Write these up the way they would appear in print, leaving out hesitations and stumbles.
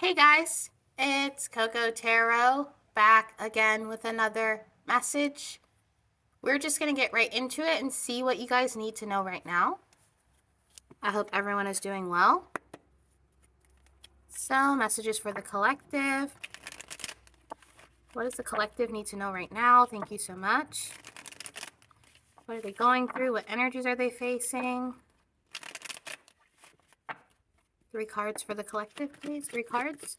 Hey guys, it's Coco Tarot back again with another message. We're just going to get right into it and see what you guys need to know right now. I hope everyone is doing well. So, messages for the collective. What does the collective need to know right now? Thank you so much. What are they going through? What energies are they facing? 3 cards for the collective, please. 3 cards.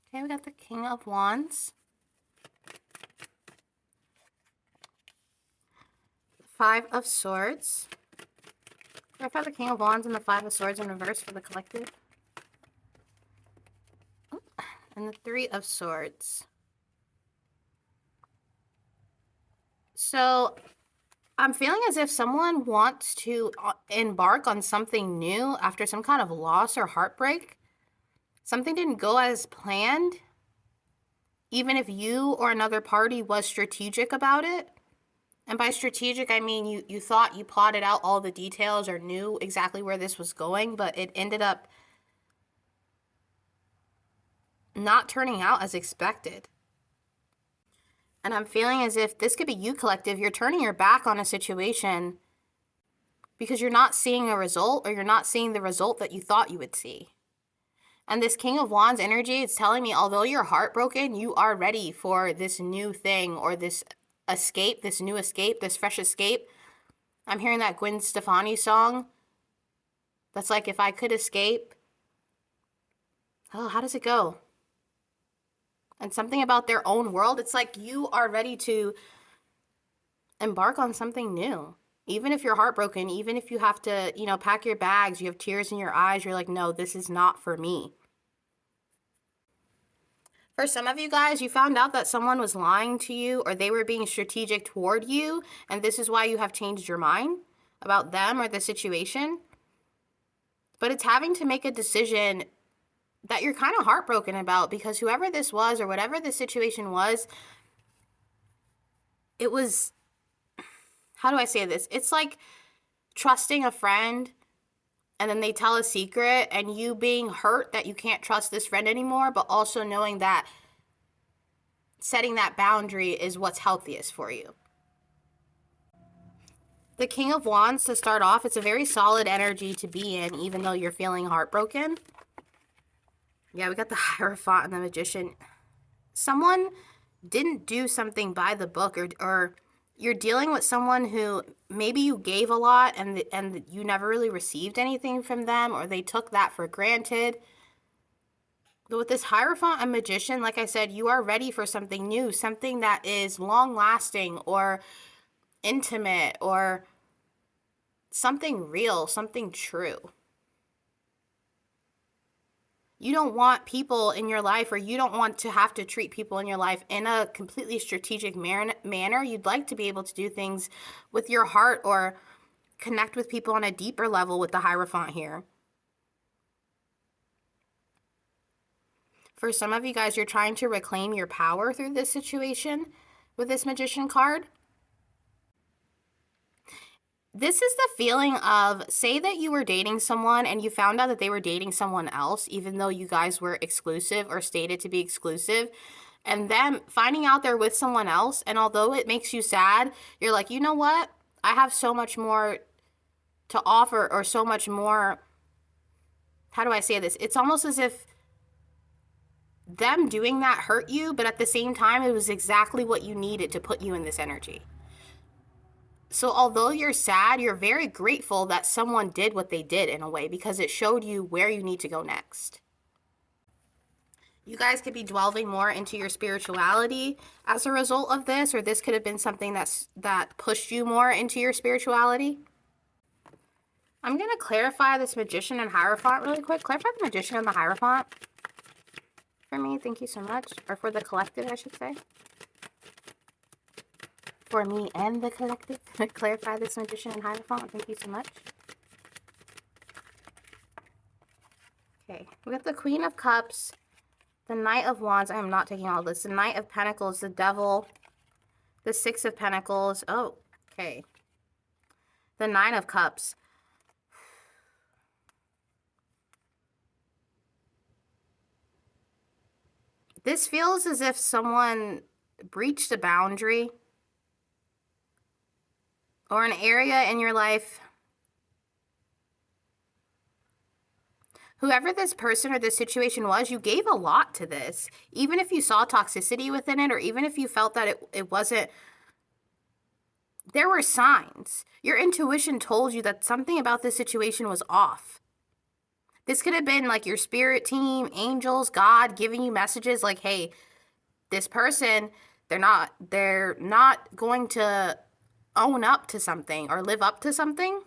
Okay, we got the King of Wands. The 5 of Swords. I've got the King of Wands and the 5 of Swords in reverse for the collective. And the 3 of Swords. So, I'm feeling as if someone wants to embark on something new after some kind of loss or heartbreak. Something didn't go as planned, even if you or another party was strategic about it. And by strategic, I mean you thought you plotted out all the details or knew exactly where this was going, but it ended up not turning out as expected. And I'm feeling as if this could be you, collective. You're turning your back on a situation because you're not seeing a result, or you're not seeing the result that you thought you would see. And this King of Wands energy, it's telling me, although you're heartbroken, you are ready for this new thing, or this escape, this new escape, this fresh escape. I'm hearing that Gwen Stefani song that's like, if I could escape. Oh, how does it go? And something about their own world. It's like you are ready to embark on something new. Even if you're heartbroken, even if you have to, pack your bags, you have tears in your eyes, you're like, no, this is not for me. For some of you guys, you found out that someone was lying to you, or they were being strategic toward you, and this is why you have changed your mind about them or the situation. But it's having to make a decision that you're kind of heartbroken about, because whoever this was or whatever the situation was, it was, how do I say this? It's like trusting a friend and then they tell a secret and you being hurt that you can't trust this friend anymore, but also knowing that setting that boundary is what's healthiest for you. The King of Wands, to start off, it's a very solid energy to be in, even though you're feeling heartbroken. Yeah, we got the Hierophant and the Magician. Someone didn't do something by the book, or you're dealing with someone who maybe you gave a lot and you never really received anything from them, or they took that for granted. But with this Hierophant and Magician, like I said, you are ready for something new, something that is long-lasting or intimate or something real, something true. You don't want people in your life, or you don't want to have to treat people in your life in a completely strategic manner. You'd like to be able to do things with your heart or connect with people on a deeper level with the Hierophant here. For some of you guys, you're trying to reclaim your power through this situation with this Magician card. This is the feeling of, say that you were dating someone and you found out that they were dating someone else, even though you guys were exclusive or stated to be exclusive, and them finding out they're with someone else, and although it makes you sad, you're like, you know what? I have so much more to offer, or so much more, how do I say this? It's almost as if them doing that hurt you, but at the same time, it was exactly what you needed to put you in this energy. So although you're sad, you're very grateful that someone did what they did in a way, because it showed you where you need to go next. You guys could be delving more into your spirituality as a result of this, or this could have been something that pushed you more into your spirituality. I'm going to clarify this Magician and Hierophant really quick. Clarify the Magician and the Hierophant for me. Thank you so much. Or for the collective, I should say. For me and the collective. Clarify this Magician and Hierophant. Thank you so much. Okay, we got the Queen of Cups, The Knight of Wands. I am not taking all this. The Knight of Pentacles. The Devil. The Six of Pentacles. Oh, okay. The Nine of Cups. This feels as if someone breached a boundary or an area in your life. Whoever this person or this situation was, you gave a lot to this. Even if you saw toxicity within it, or even if you felt that it wasn't, there were signs. Your intuition told you that something about this situation was off. This could have been like your spirit team, angels, God giving you messages like, hey, this person, they're not going to own up to something or live up to something.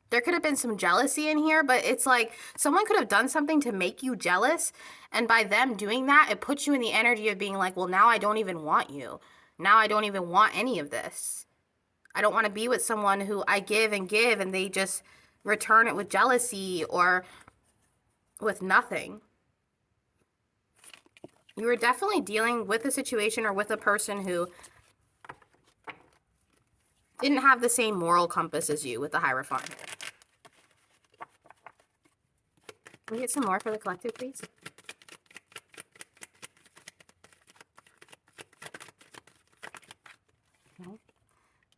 There could have been some jealousy in here, but it's like someone could have done something to make you jealous. And by them doing that, it puts you in the energy of being like, well, now I don't even want you. Now I don't even want any of this. I don't want to be with someone who I give and give and they just return it with jealousy or with nothing. You were definitely dealing with a situation or with a person who didn't have the same moral compass as you with the Hierophant. Can we get some more for the collective, please? Okay.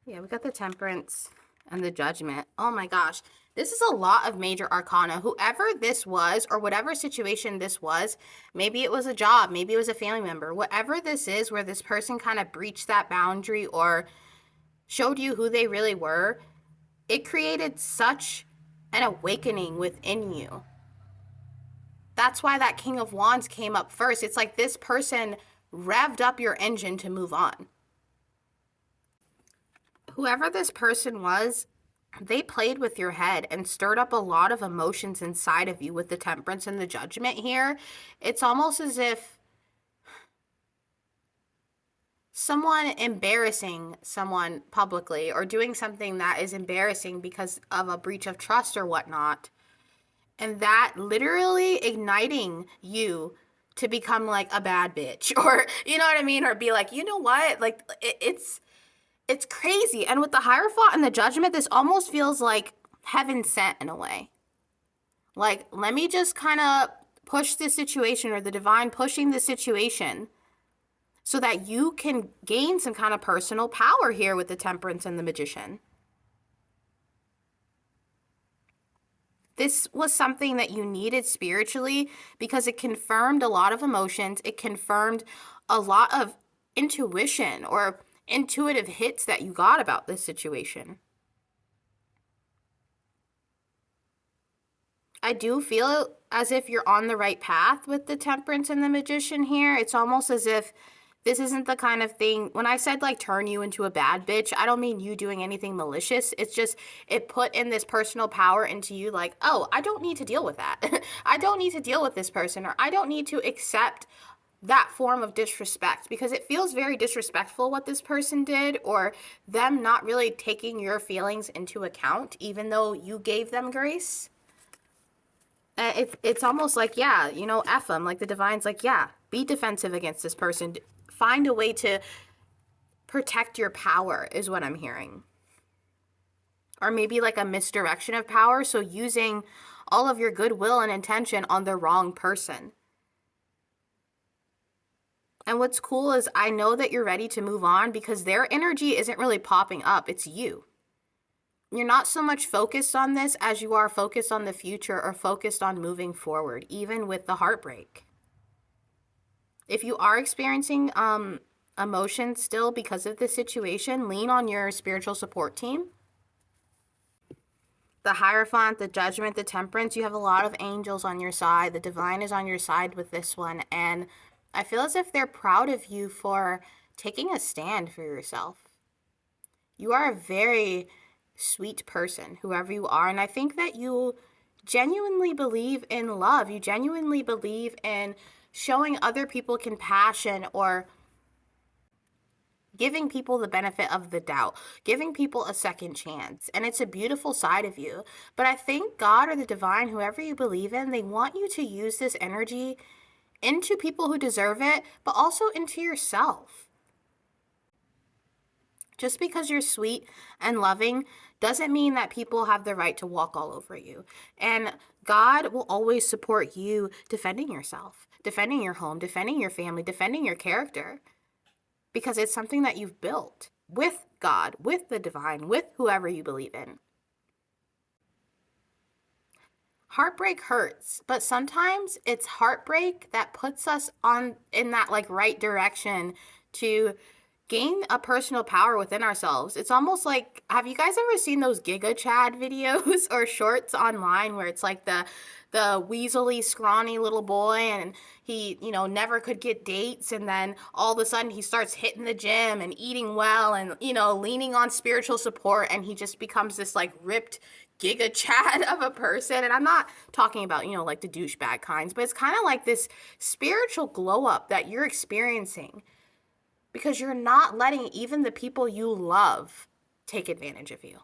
Yeah, we got the Temperance and the Judgment. Oh my gosh. This is a lot of major arcana. Whoever this was or whatever situation this was, maybe it was a job, maybe it was a family member, whatever this is where this person kind of breached that boundary or showed you who they really were, it created such an awakening within you. That's why that King of Wands came up first. It's like this person revved up your engine to move on. Whoever this person was, they played with your head and stirred up a lot of emotions inside of you with the Temperance and the Judgment here. It's almost as if someone embarrassing someone publicly or doing something that is embarrassing because of a breach of trust or whatnot. And that literally igniting you to become like a bad bitch or, you know what I mean? Or be like, you know what? Like it's crazy. And with the Hierophant and the Judgment, this almost feels like heaven sent in a way. Like, let me just kind of push this situation or the divine pushing the situation so that you can gain some kind of personal power here with the Temperance and the Magician. This was something that you needed spiritually because it confirmed a lot of emotions. It confirmed a lot of intuition or intuitive hits that you got about this situation. I do feel as if you're on the right path with the Temperance and the Magician here. It's almost as if this isn't the kind of thing, when I said like turn you into a bad bitch, I don't mean you doing anything malicious. It's just, it put in this personal power into you like, oh, I don't need to deal with that. I don't need to deal with this person, or I don't need to accept that form of disrespect, because it feels very disrespectful what this person did, or them not really taking your feelings into account, even though you gave them grace. It's almost like, yeah, you know, F them. Like the divine's like, yeah, be defensive against this person. Find a way to protect your power is what I'm hearing. Or maybe like a misdirection of power. So using all of your goodwill and intention on the wrong person. And what's cool is I know that you're ready to move on because their energy isn't really popping up. It's you. You're not so much focused on this as you are focused on the future or focused on moving forward, even with the heartbreak. If you are experiencing emotions still because of this situation, lean on your spiritual support team. The Hierophant, the Judgment, the Temperance, you have a lot of angels on your side. The divine is on your side with this one. And I feel as if they're proud of you for taking a stand for yourself. You are a very sweet person, whoever you are. And I think that you genuinely believe in love. You genuinely believe in showing other people compassion or giving people the benefit of the doubt, giving people a second chance. And it's a beautiful side of you. But I think God or the divine, whoever you believe in, they want you to use this energy into people who deserve it, but also into yourself. Just because you're sweet and loving doesn't mean that people have the right to walk all over you. And God will always support you defending yourself, defending your home, defending your family, defending your character, because it's something that you've built with God, with the divine, with whoever you believe in. Heartbreak hurts, but sometimes it's heartbreak that puts us in that like right direction to gain a personal power within ourselves. It's almost like, have you guys ever seen those Giga Chad videos or shorts online where it's like the weaselly, scrawny little boy, and he, never could get dates, and then all of a sudden he starts hitting the gym and eating well and, leaning on spiritual support, and he just becomes this like ripped Giga Chad of a person. And I'm not talking about, like the douchebag kinds, but it's kind of like this spiritual glow up that you're experiencing because you're not letting even the people you love take advantage of you.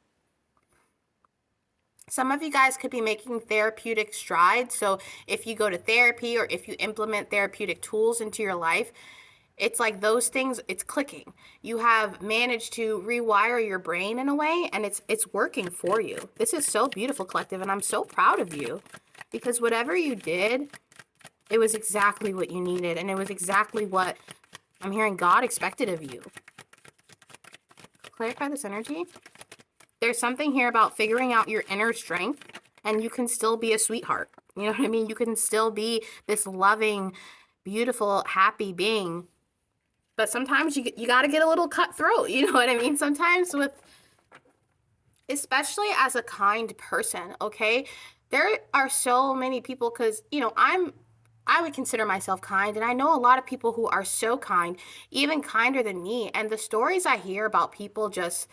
Some of you guys could be making therapeutic strides. So if you go to therapy or if you implement therapeutic tools into your life, it's like those things, it's clicking. You have managed to rewire your brain in a way, and it's working for you. This is so beautiful, collective, and I'm so proud of you because whatever you did, it was exactly what you needed, and it was exactly what I'm hearing God expected of you. Clarify this energy. There's something here about figuring out your inner strength, and you can still be a sweetheart. You know what I mean? You can still be this loving, beautiful, happy being. But sometimes you got to get a little cutthroat. You know what I mean? Sometimes especially as a kind person, okay? There are so many people, because, I would consider myself kind, and I know a lot of people who are so kind, even kinder than me. And the stories I hear about people just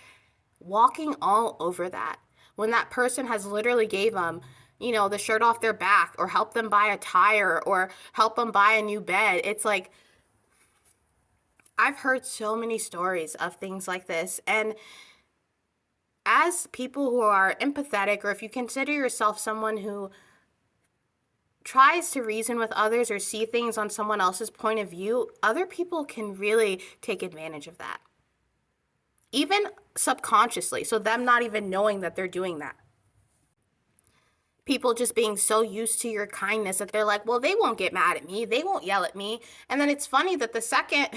walking all over that, when that person has literally gave them, the shirt off their back, or help them buy a tire, or help them buy a new bed. It's like, I've heard so many stories of things like this. And as people who are empathetic, or if you consider yourself someone who tries to reason with others or see things on someone else's point of view, other people can really take advantage of that, even subconsciously, so them not even knowing that they're doing that. People just being so used to your kindness that they're like, well, they won't get mad at me, they won't yell at me. And then it's funny that the second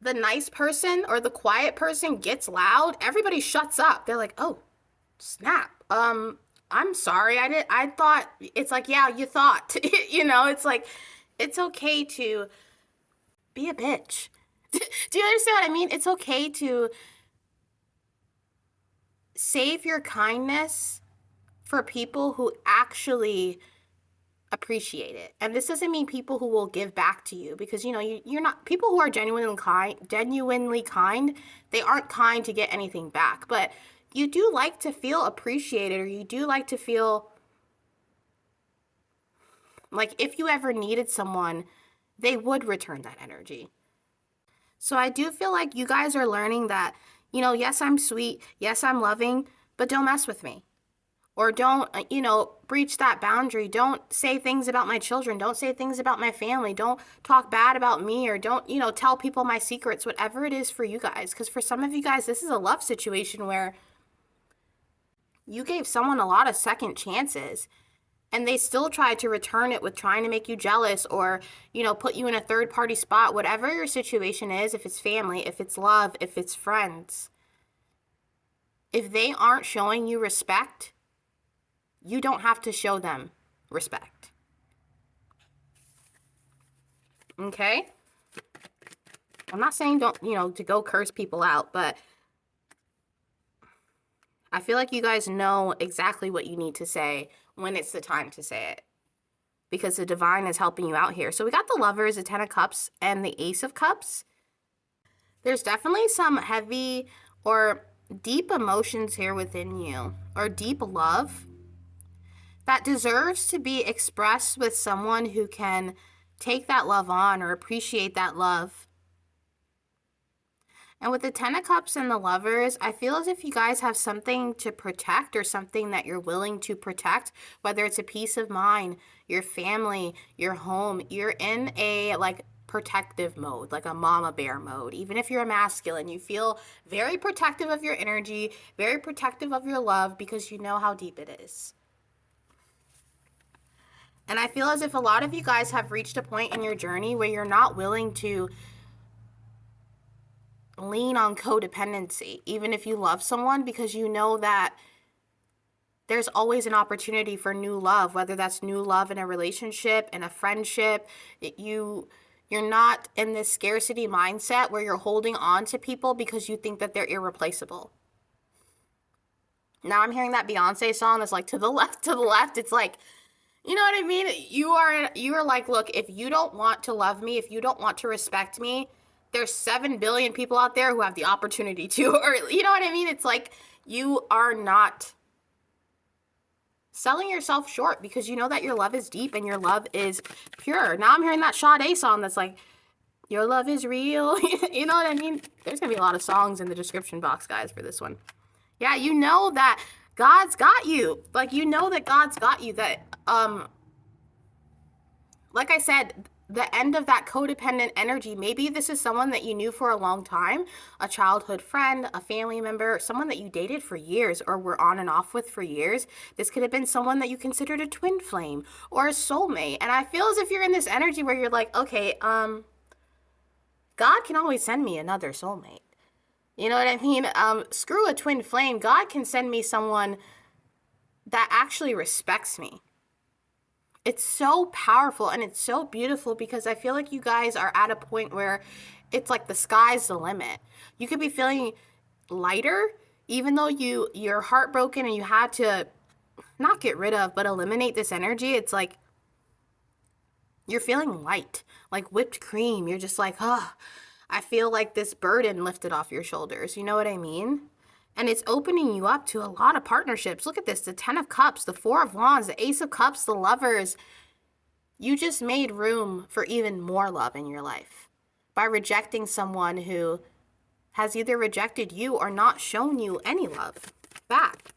the nice person or the quiet person gets loud, everybody shuts up. They're like, oh, snap. I'm sorry. I thought. It's like, yeah, you thought. It's like, it's okay to be a bitch. Do you understand what I mean? It's okay to save your kindness for people who actually appreciate it. And this doesn't mean people who will give back to you, because you're not, people who are genuinely kind, they aren't kind to get anything back, but you do like to feel appreciated, or you do like to feel like if you ever needed someone, they would return that energy. So I do feel like you guys are learning that, yes, I'm sweet, yes, I'm loving, but don't mess with me. Or don't, breach that boundary. Don't say things about my children. Don't say things about my family. Don't talk bad about me, or don't, tell people my secrets, whatever it is for you guys. Because for some of you guys, this is a love situation where you gave someone a lot of second chances, and they still tried to return it with trying to make you jealous, or, put you in a third party spot, whatever your situation is, if it's family, if it's love, if it's friends. If they aren't showing you respect, you don't have to show them respect. Okay? I'm not saying don't, to go curse people out, but I feel like you guys know exactly what you need to say when it's the time to say it, because the divine is helping you out here. So we got the Lovers, the Ten of Cups, and the Ace of Cups. There's definitely some heavy or deep emotions here within you, or deep love that deserves to be expressed with someone who can take that love on or appreciate that love. And with the Ten of Cups and the Lovers, I feel as if you guys have something to protect or something that you're willing to protect, whether it's a peace of mind, your family, your home. You're in a like protective mode, like a mama bear mode. Even if you're a masculine, you feel very protective of your energy, very protective of your love because you know how deep it is. And I feel as if a lot of you guys have reached a point in your journey where you're not willing to lean on codependency, even if you love someone, because you know that there's always an opportunity for new love, whether that's new love in a relationship, in a friendship. You're not in this scarcity mindset where you're holding on to people because you think that they're irreplaceable. Now I'm hearing that Beyonce song that's like, to the left, to the left. It's like, you know what I mean? You are like, look, if you don't want to love me, if you don't want to respect me, there's 7 billion people out there who have the opportunity to, or you know what I mean? It's like you are not selling yourself short because you know that your love is deep and your love is pure. Now I'm hearing that Sade song that's like, your love is real. You know what I mean? There's going to be a lot of songs in the description box, guys, for this one. Yeah, you know that God's got you. Like, you know that God's got you. That, like I said, the end of that codependent energy, maybe this is someone that you knew for a long time, a childhood friend, a family member, someone that you dated for years or were on and off with for years. This could have been someone that you considered a twin flame or a soulmate. And I feel as if you're in this energy where you're like, okay, God can always send me another soulmate. You know what I mean? Screw a twin flame. God can send me someone that actually respects me. It's so powerful and it's so beautiful because I feel like you guys are at a point where it's like the sky's the limit. You could be feeling lighter, even though you're heartbroken and you had to not get rid of, but eliminate this energy. It's like you're feeling light, like whipped cream. You're just like, oh, I feel like this burden lifted off your shoulders. You know what I mean? And it's opening you up to a lot of partnerships. Look at this, the 10 of Cups, the 4 of Wands, the Ace of Cups, the Lovers. You just made room for even more love in your life by rejecting someone who has either rejected you or not shown you any love back.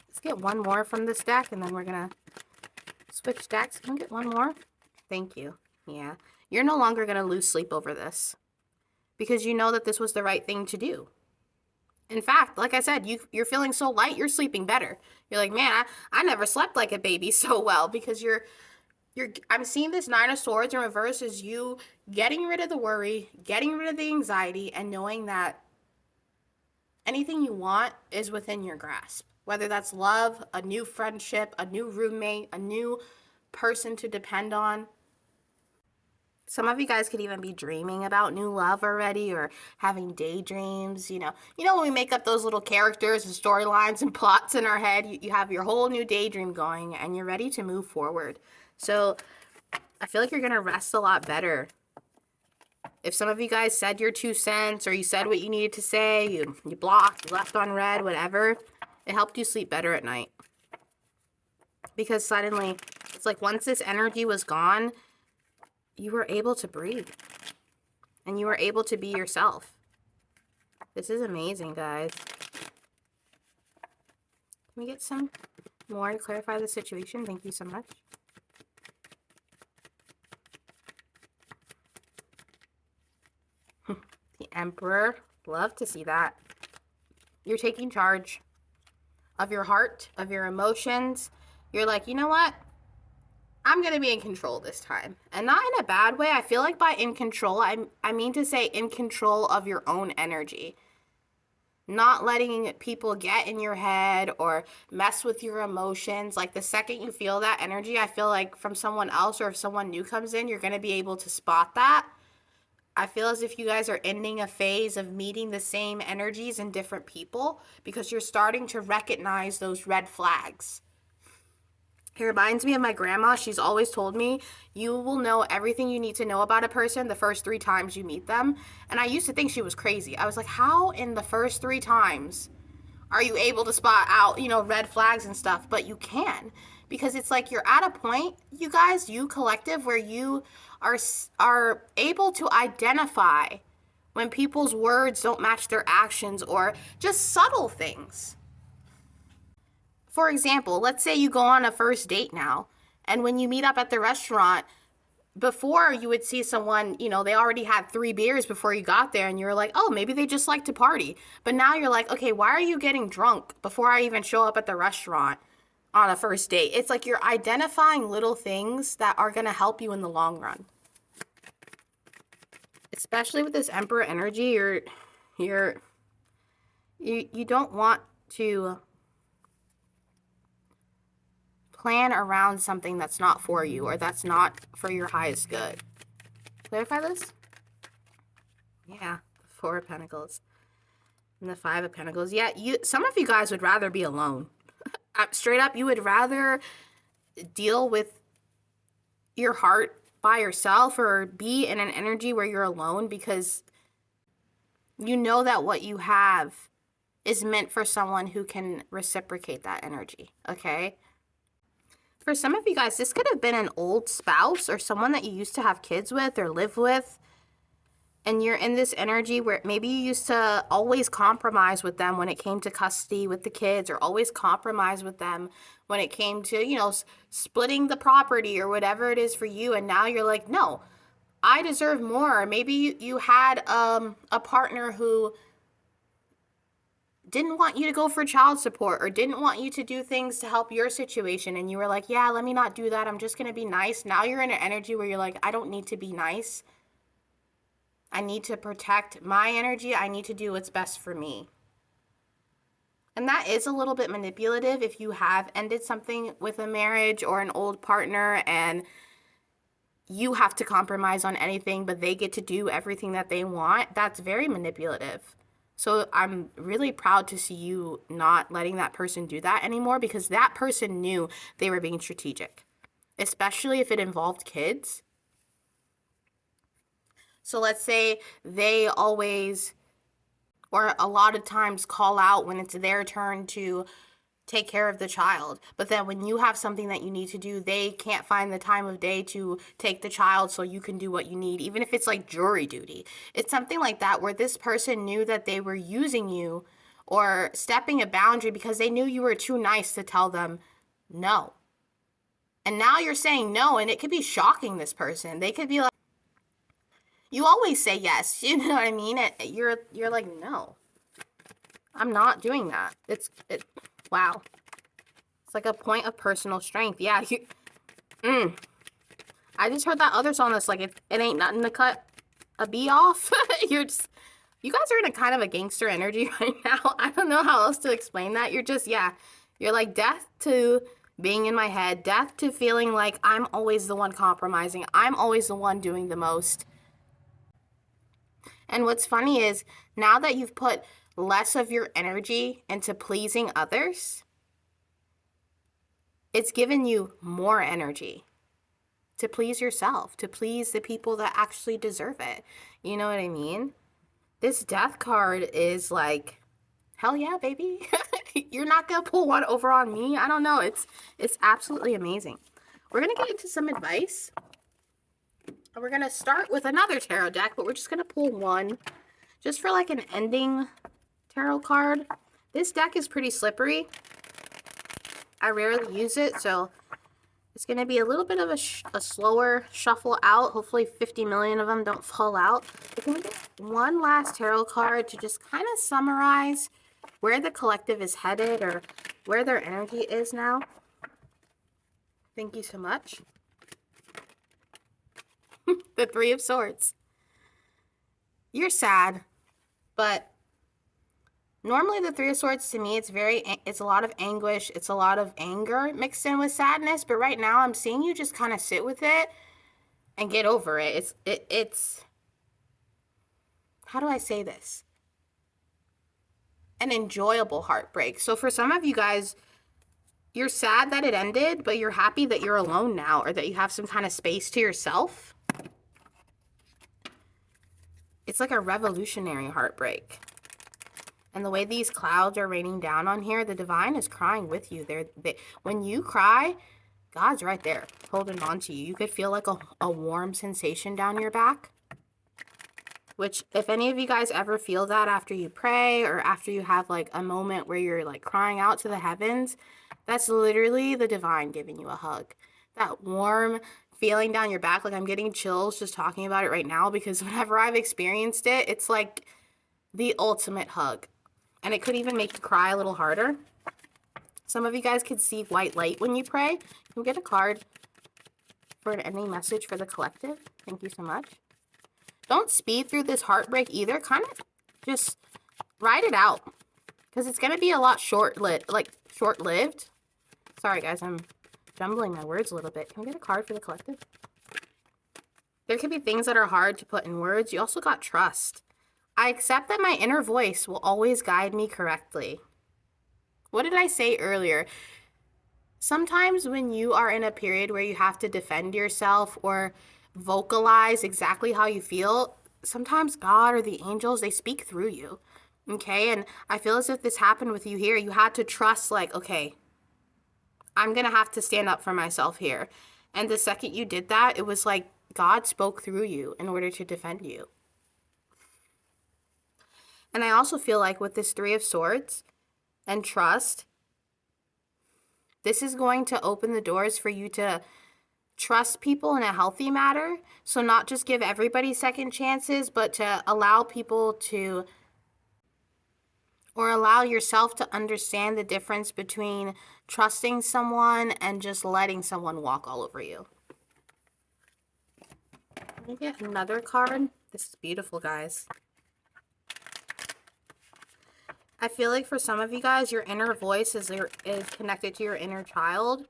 Let's get one more from this deck, and then we're going to switch decks. Can we get one more? Thank you. Yeah. You're no longer going to lose sleep over this because you know that this was the right thing to do. In fact, like I said, you're feeling so light, you're sleeping better. You're like, man, I never slept like a baby so well because I'm seeing this 9 of Swords in reverse as you getting rid of the worry, getting rid of the anxiety, and knowing that anything you want is within your grasp. Whether that's love, a new friendship, a new roommate, a new person to depend on. Some of you guys could even be dreaming about new love already or having daydreams, you know. You know when we make up those little characters and storylines and plots in our head, you have your whole new daydream going and you're ready to move forward. So I feel like you're going to rest a lot better. If some of you guys said your 2 cents or you said what you needed to say, you blocked, you left on red, whatever, it helped you sleep better at night. Because suddenly, it's like once this energy was gone, you were able to breathe. And you were able to be yourself. This is amazing, guys. Can we get some more to clarify the situation? Thank you so much. The Emperor. Love to see that. You're taking charge of your heart, of your emotions. You're like, you know what? I'm going to be in control this time. And not in a bad way. I feel like by in control, I mean to say in control of your own energy. Not letting people get in your head or mess with your emotions. Like the second you feel that energy, I feel like from someone else or if someone new comes in, you're going to be able to spot that. I feel as if you guys are ending a phase of meeting the same energies in different people because you're starting to recognize those red flags. It reminds me of my grandma. She's always told me, you will know everything you need to know about a person the first 3 times you meet them. And I used to think she was crazy. I was like, how in the first 3 times are you able to spot out, you know, red flags and stuff? But you can, because it's like you're at a point, you guys, you collective, where you are able to identify when people's words don't match their actions, or just subtle things. For example, let's say you go on a first date now, and when you meet up at the restaurant, before you would see someone, you know, they already had 3 beers before you got there, and you're like, oh, maybe they just like to party. But now you're like, okay, why are you getting drunk before I even show up at the restaurant on a first date? It's like you're identifying little things that are going to help you in the long run. Especially with this Emperor energy, you don't want to plan around something that's not for you, or that's not for your highest good. Clarify this? Yeah, 4 of Pentacles and the 5 of Pentacles. Yeah, some of you guys would rather be alone. Straight up, you would rather deal with your heart by yourself, or be in an energy where you're alone, because you know that what you have is meant for someone who can reciprocate that energy, okay? For some of you guys, this could have been an old spouse or someone that you used to have kids with or live with, and you're in this energy where maybe you used to always compromise with them when it came to custody with the kids, or always compromise with them when it came to, you know, splitting the property or whatever it is for you. And now you're like, no, I deserve more. Or maybe you had a partner who didn't want you to go for child support, or didn't want you to do things to help your situation. And you were like, yeah, let me not do that. I'm just going to be nice. Now you're in an energy where you're like, I don't need to be nice. I need to protect my energy. I need to do what's best for me. And that is a little bit manipulative if you have ended something with a marriage or an old partner, and you have to compromise on anything, but they get to do everything that they want. That's very manipulative. So I'm really proud to see you not letting that person do that anymore, because that person knew they were being strategic, especially if it involved kids. So let's say they always, or a lot of times, call out when it's their turn to take care of the child. But then when you have something that you need to do, they can't find the time of day to take the child so you can do what you need, even if it's like jury duty. It's something like that, where this person knew that they were using you or stepping a boundary because they knew you were too nice to tell them no. And now you're saying no, and it could be shocking this person. They could be like, you always say yes, you know what I mean? You're like, no, I'm not doing that. Wow. It's like a point of personal strength. Yeah. I just heard that other song that's like, it ain't nothing to cut a bee off. You guys are in a kind of a gangster energy right now. I don't know how else to explain that. You're like death to being in my head, death to feeling like I'm always the one compromising. I'm always the one doing the most. And what's funny is, now that you've put less of your energy into pleasing others, it's given you more energy to please yourself, to please the people that actually deserve it. You know what I mean? This death card is like, hell yeah, baby. You're not going to pull one over on me. I don't know. It's absolutely amazing. We're going to get into some advice. We're going to start with another tarot deck, but we're just going to pull one just for like an ending tarot card. This deck is pretty slippery. I rarely use it, so it's going to be a little bit of a slower shuffle out. Hopefully 50 million of them don't fall out. We're going to get one last tarot card to just kind of summarize where the collective is headed, or where their energy is now. Thank you so much. The 3 of Swords. You're sad, but normally the 3 of Swords, to me, it's a lot of anguish. It's a lot of anger mixed in with sadness. But right now I'm seeing you just kind of sit with it and get over it. It's how do I say this? An enjoyable heartbreak. So for some of you guys, you're sad that it ended, but you're happy that you're alone now, or that you have some kind of space to yourself. It's like a revolutionary heartbreak. And the way these clouds are raining down on here, the divine is crying with you. When you cry, God's right there holding on to you. You could feel like a warm sensation down your back. which if any of you guys ever feel that after you pray or after you have like a moment where you're like crying out to the heavens, that's literally the divine giving you a hug. That warm feeling down your back, like I'm getting chills just talking about it right now, because whenever I've experienced it, it's like the ultimate hug. And it could even make you cry a little harder. Some of you guys could see white light when you pray. Can we get a card for an ending message for the collective? Thank you so much. Don't speed through this heartbreak either. Kind of just ride it out, because it's going to be a lot short-lived. Sorry, guys, I'm jumbling my words a little bit. Can we get a card for the collective? There could be things that are hard to put in words. You also got trust. I accept that my inner voice will always guide me correctly. What did I say earlier? Sometimes when you are in a period where you have to defend yourself or vocalize exactly how you feel, sometimes God or the angels, they speak through you. Okay? And I feel as if this happened with you here. You had to trust, like, okay, I'm going to have to stand up for myself here. And the second you did that, it was like God spoke through you in order to defend you. And I also feel like with this Three of Swords and trust, this is going to open the doors for you to trust people in a healthy manner. So not just give everybody second chances, but to allow people to, or allow yourself to understand the difference between trusting someone and just letting someone walk all over you. Let me get another card. This is beautiful, guys. I feel like for some of you guys, your inner voice is connected to your inner child.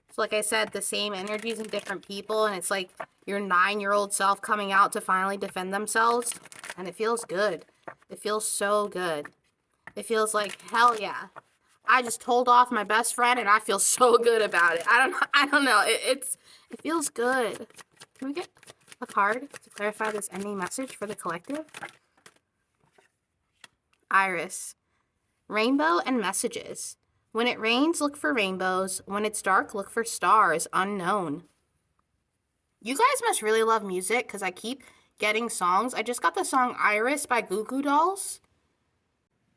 So like I said, the same energies in different people, and it's like your 9-year-old self coming out to finally defend themselves, and it feels good. It feels so good. It feels like, hell yeah. I just told off my best friend, and I feel so good about it. I don't know. It feels good. Can we get a card to clarify this ending message for the collective? Iris. Rainbow and messages. When it rains, look for rainbows. When it's dark, look for stars unknown. You guys must really love music, because I keep getting songs. I just got the song Iris by Goo Goo Dolls.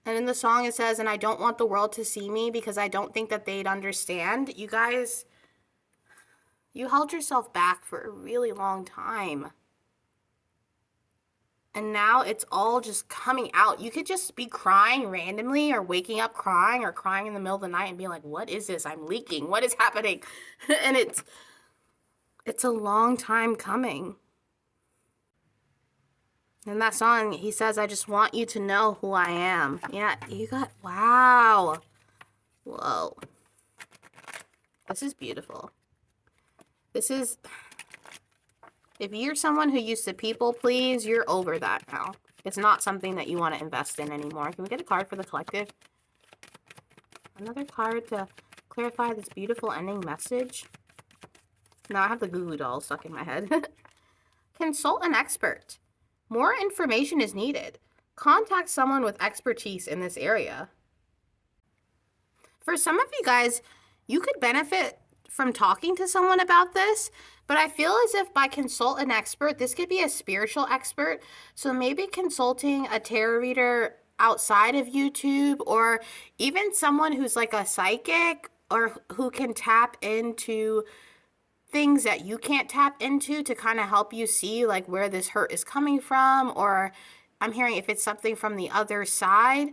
And in the song it says, and I don't want the world to see me because I don't think that they'd understand. You guys, you held yourself back for a really long time. And now it's all just coming out. You could just be crying randomly or waking up crying or crying in the middle of the night and being like, what is this? I'm leaking. What is happening? And it's a long time coming. In that song, he says, I just want you to know who I am. Yeah, you got, wow. Whoa. This is beautiful. This is... If you're someone who used to people please, you're over that now. It's not something that you want to invest in anymore. Can we get a card for the collective? Another card to clarify this beautiful ending message. Now I have the Goo Goo Dolls stuck in my head. Consult an expert. More information is needed. Contact someone with expertise in this area. For some of you guys, you could benefit from talking to someone about this, but I feel as if by consult an expert, this could be a spiritual expert. So maybe consulting a tarot reader outside of YouTube, or even someone who's like a psychic or who can tap into things that you can't tap into to kind of help you see like where this hurt is coming from, or I'm hearing if it's something from the other side.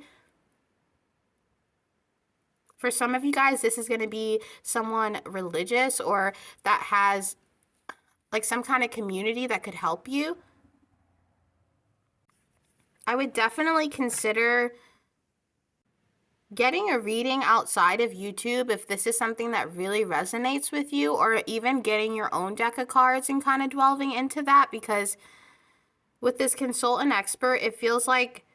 For some of you guys, this is going to be someone religious or that has like some kind of community that could help you. I would definitely consider getting a reading outside of YouTube if this is something that really resonates with you, or even getting your own deck of cards and kind of delving into that, because with this consult an expert, it feels like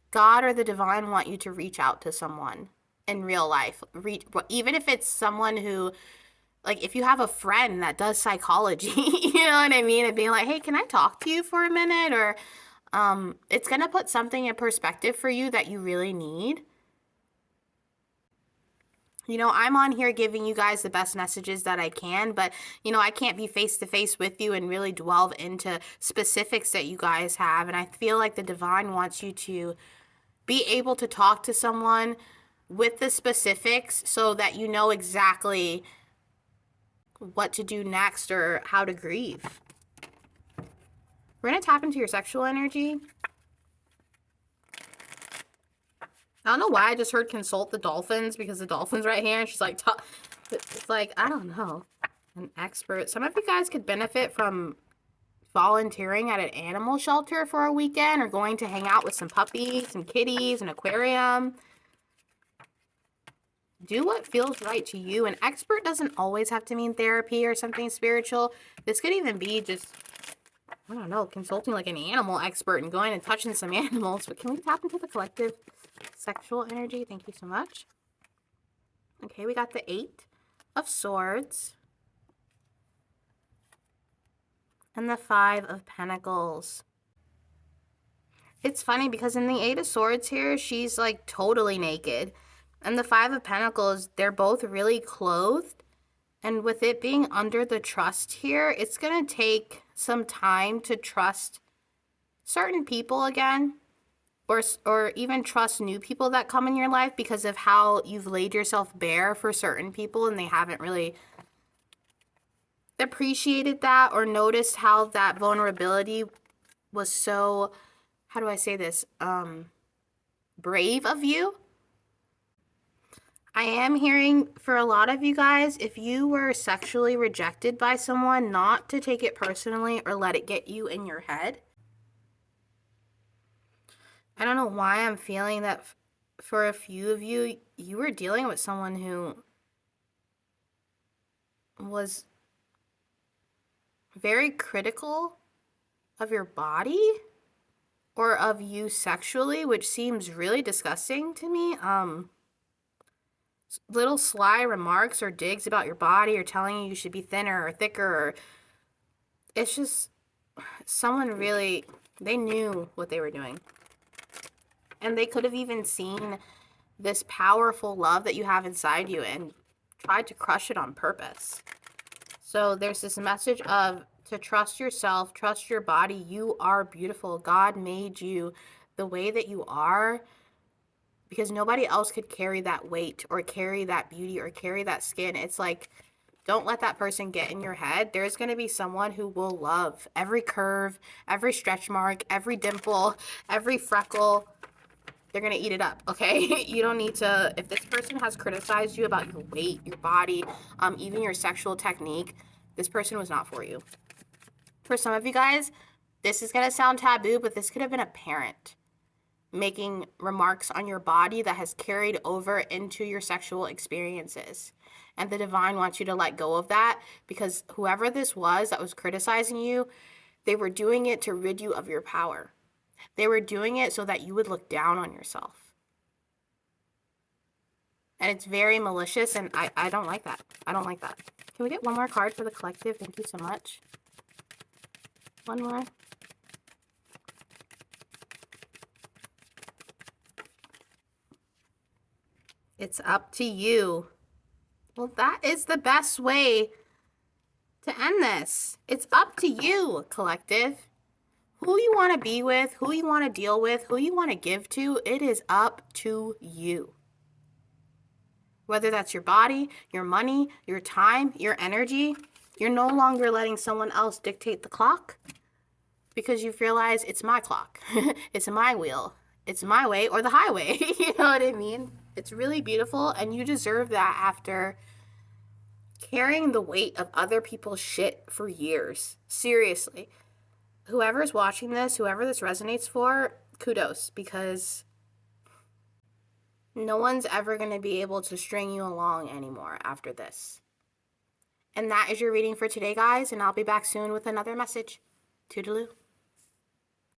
God or the divine want you to reach out to someone in real life. Even if it's someone who, like if you have a friend that does psychology, you know what I mean? And being like, hey, can I talk to you for a minute? Or it's going to put something in perspective for you that you really need. You know, I'm on here giving you guys the best messages that I can, but, you know, I can't be face to face with you and really delve into specifics that you guys have. And I feel like the divine wants you to be able to talk to someone with the specifics so that you know exactly what to do next or how to grieve. We're going to tap into your sexual energy. I don't know why I just heard consult the dolphins, because the dolphin's right here and she's like, it's like, I don't know, an expert. Some of you guys could benefit from volunteering at an animal shelter for a weekend, or going to hang out with some puppies, some kitties, an aquarium. Do what feels right to you. An expert doesn't always have to mean therapy or something spiritual. This could even be just, I don't know, consulting like an animal expert and going and touching some animals. But can we tap into the collective sexual energy? Thank you so much. Okay, we got the 8 of Swords and the 5 of Pentacles. It's funny because in the 8 of Swords here, she's like totally naked. And the 5 of Pentacles, they're both really clothed. And with it being under the trust here, it's going to take some time to trust certain people again. Or even trust new people that come in your life because of how you've laid yourself bare for certain people and they haven't really appreciated that or noticed how that vulnerability was so, how do I say this, brave of you. I am hearing for a lot of you guys, if you were sexually rejected by someone, not to take it personally or let it get you in your head. I don't know why I'm feeling that for a few of you, you were dealing with someone who was very critical of your body or of you sexually, which seems really disgusting to me. Little sly remarks or digs about your body or telling you should be thinner or thicker. Or it's just someone really, they knew what they were doing. And they could have even seen this powerful love that you have inside you and tried to crush it on purpose. So there's this message of to trust yourself, trust your body. You are beautiful. God made you the way that you are because nobody else could carry that weight or carry that beauty or carry that skin. It's like, don't let that person get in your head. There's going to be someone who will love every curve, every stretch mark, every dimple, every freckle. They're going to eat it up, okay? You don't need to, if this person has criticized you about your weight, your body, even your sexual technique, this person was not for you. For some of you guys, this is going to sound taboo, but this could have been a parent making remarks on your body that has carried over into your sexual experiences. And the divine wants you to let go of that because whoever this was that was criticizing you, they were doing it to rid you of your power. They were doing it so that you would look down on yourself. And it's very malicious, and I don't like that. I don't like that. Can we get one more card for the collective? Thank you so much. One more. It's up to you. Well, that is the best way to end this. It's up to you, collective. Who you want to be with, who you want to deal with, who you want to give to, it is up to you. Whether that's your body, your money, your time, your energy, you're no longer letting someone else dictate the clock because you've realized it's my clock. It's my wheel. It's my way or the highway. You know what I mean? It's really beautiful, and you deserve that after carrying the weight of other people's shit for years. Seriously. Whoever's watching this, whoever this resonates for, kudos, because no one's ever going to be able to string you along anymore after this. And that is your reading for today, guys, and I'll be back soon with another message. Toodaloo.